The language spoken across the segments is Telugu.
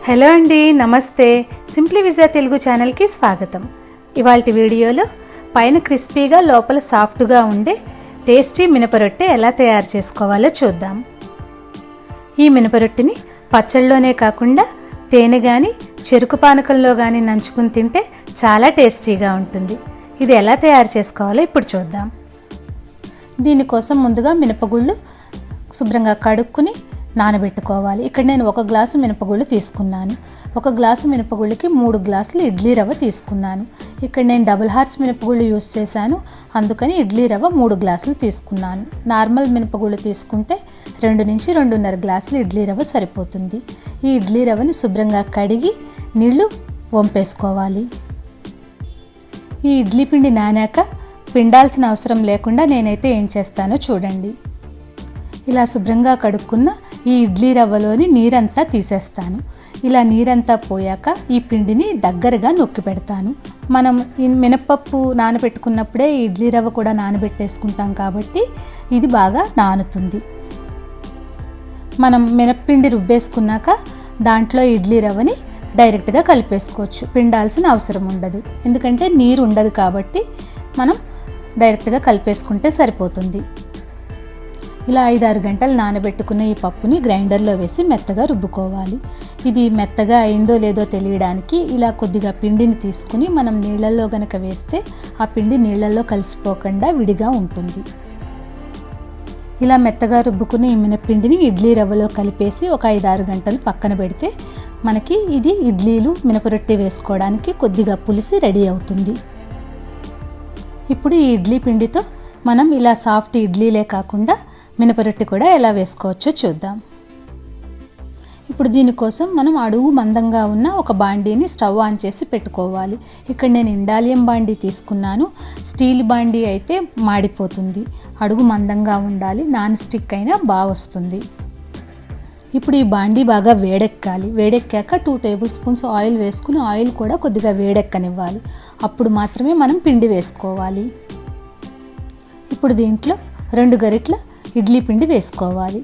హలో అండి, నమస్తే. సింప్లీ విజయ తెలుగు ఛానల్కి స్వాగతం. ఇవాల్టి వీడియోలో పైన క్రిస్పీగా లోపల సాఫ్ట్గా ఉండే టేస్టీ మినపరొట్టె ఎలా తయారు చేసుకోవాలో చూద్దాం. ఈ మినపరొట్టెని పచ్చళ్ళలోనే కాకుండా తేనె కానీ చెరుకు పానకంలో కానీ నంచుకుని తింటే చాలా టేస్టీగా ఉంటుంది. ఇది ఎలా తయారు చేసుకోవాలో ఇప్పుడు చూద్దాం. దీనికోసం ముందుగా మినపగుళ్ళు శుభ్రంగా కడుక్కుని నానబెట్టుకోవాలి. ఇక్కడ నేను 1 గ్లాసు మినపగుళ్ళు తీసుకున్నాను. 1 గ్లాసు మినపగుళ్ళకి 3 గ్లాసులు ఇడ్లీ రవ్వ తీసుకున్నాను. ఇక్కడ నేను డబుల్ హార్స్ మినపగుళ్ళు యూస్ చేశాను, అందుకని ఇడ్లీ రవ్వ 3 గ్లాసులు తీసుకున్నాను. నార్మల్ మినపగుళ్ళు తీసుకుంటే 2 నుంచి 2.5 గ్లాసులు ఇడ్లీ రవ్వ సరిపోతుంది. ఈ ఇడ్లీ రవ్వని శుభ్రంగా కడిగి నీళ్లు వంపేసుకోవాలి. ఈ ఇడ్లీ పిండి నానాక పిండాల్సిన అవసరం లేకుండా నేనైతే ఏం చేస్తానో చూడండి. ఇలా శుభ్రంగా కడుక్కున్న ఈ ఇడ్లీ రవ్వలోని నీరంతా తీసేస్తాను. ఇలా నీరంతా పోయాక ఈ పిండిని దగ్గరగా నొక్కి పెడతాను. మనం ఈ మినపప్పు నానబెట్టుకున్నప్పుడే ఈ ఇడ్లీ రవ్వ కూడా నానబెట్టేసుకుంటాం కాబట్టి ఇది బాగా నానుతుంది. మనం మినప్పిండి రుబ్బేసుకున్నాక దాంట్లో ఇడ్లీ రవ్వని డైరెక్ట్గా కలిపేసుకోవచ్చు. పిండాల్సిన అవసరం ఉండదు, ఎందుకంటే నీరు ఉండదు కాబట్టి మనం డైరెక్ట్గా కలిపేసుకుంటే సరిపోతుంది. ఇలా 5-6 గంటలు నానబెట్టుకున్న ఈ పప్పుని గ్రైండర్లో వేసి మెత్తగా రుబ్బుకోవాలి. ఇది మెత్తగా అయిందో లేదో తెలియడానికి ఇలా కొద్దిగా పిండిని తీసుకుని మనం నీళ్ళల్లో గనక వేస్తే ఆ పిండి నీళ్ళల్లో కలిసిపోకుండా విడిగా ఉంటుంది. ఇలా మెత్తగా రుబ్బుకుని ఈ మినప్పిండిని ఇడ్లీ రవ్వలో కలిపేసి ఒక 5-6 గంటలు పక్కన పెడితే మనకి ఇది ఇడ్లీలు మినపరొట్టె వేసుకోవడానికి కొద్దిగా పులిసి రెడీ అవుతుంది. ఇప్పుడు ఈ ఇడ్లీ పిండితో మనం ఇలా సాఫ్ట్ ఇడ్లీలే కాకుండా మినపరొట్టె కూడా ఎలా వేసుకోవచ్చో చూద్దాం. ఇప్పుడు దీనికోసం మనం అడుగు మందంగా ఉన్న ఒక బాండీని స్టవ్ ఆన్ చేసి పెట్టుకోవాలి. ఇక్కడ నేను ఇండాలియం బాండీ తీసుకున్నాను. స్టీల్ బాండీ అయితే మాడిపోతుంది, అడుగు మందంగా ఉండాలి. నాన్ స్టిక్ అయినా బాగా వస్తుంది. ఇప్పుడు ఈ బాండీ బాగా వేడెక్కాలి. వేడెక్కాక 2 టేబుల్ స్పూన్స్ ఆయిల్ వేసుకుని ఆయిల్ కూడా కొద్దిగా వేడెక్కనివ్వాలి. అప్పుడు మాత్రమే మనం పిండి వేసుకోవాలి. ఇప్పుడు దీంట్లో 2 గరిటెల ఇడ్లీ పిండి వేసుకోవాలి.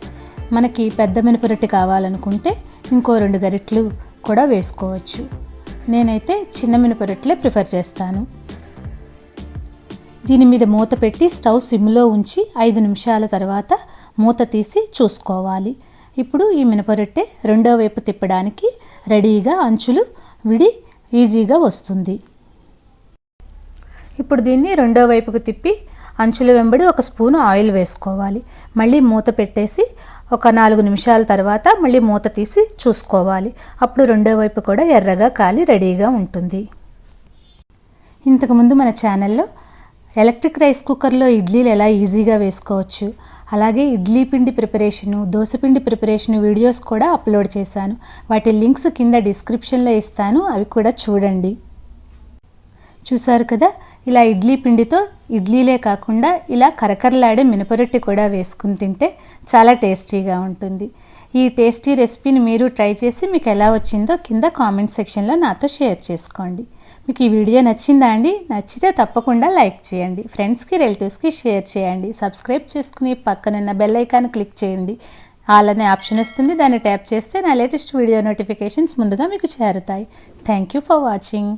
మనకి పెద్ద మినపరొట్టె కావాలనుకుంటే ఇంకో 2 గరిటెలు కూడా వేసుకోవచ్చు. నేనైతే చిన్న మినపరొట్టెలే ప్రిఫర్ చేస్తాను. దీని మీద మూత పెట్టి స్టవ్ సిమ్లో ఉంచి 5 నిమిషాల తర్వాత మూత తీసి చూసుకోవాలి. ఇప్పుడు ఈ మినపరొట్టె రెండో వైపు తిప్పడానికి రెడీగా అంచులు విడి ఈజీగా వస్తుంది. ఇప్పుడు దీన్ని రెండో వైపుకు తిప్పి అంచుల వెంబడి 1 స్పూను ఆయిల్ వేసుకోవాలి. మళ్ళీ మూత పెట్టేసి ఒక 4 నిమిషాల తర్వాత మళ్ళీ మూత తీసి చూసుకోవాలి. అప్పుడు రెండో వైపు కూడా ఎర్రగా కాలి రెడీగా ఉంటుంది. ఇంతకుముందు మన ఛానల్లో ఎలక్ట్రిక్ రైస్ కుక్కర్లో ఇడ్లీలు ఎలా ఈజీగా వేసుకోవచ్చు, అలాగే ఇడ్లీ పిండి ప్రిపరేషను, దోసపిండి ప్రిపరేషను వీడియోస్ కూడా అప్లోడ్ చేశాను. వాటి లింక్స్ కింద డిస్క్రిప్షన్లో ఇస్తాను, అవి కూడా చూడండి. చూసారు కదా, ఇలా ఇడ్లీ పిండితో ఇడ్లీలే కాకుండా ఇలా కరకరలాడే మినపరొట్టె కూడా వేసుకుని తింటే చాలా టేస్టీగా ఉంటుంది. ఈ టేస్టీ రెసిపీని మీరు ట్రై చేసి మీకు ఎలా వచ్చిందో కింద కామెంట్ సెక్షన్లో నాతో షేర్ చేసుకోండి. మీకు ఈ వీడియో నచ్చిందా అండి? నచ్చితే తప్పకుండా లైక్ చేయండి, ఫ్రెండ్స్కి రిలేటివ్స్కి షేర్ చేయండి, సబ్స్క్రైబ్ చేసుకుని పక్కనున్న బెల్ ఐకాన్ క్లిక్ చేయండి. ఆల్ అనే ఆప్షన్ వస్తుంది, దాన్ని ట్యాప్ చేస్తే నా లేటెస్ట్ వీడియో నోటిఫికేషన్స్ ముందుగా మీకు చేరుతాయి. Thank you for watching.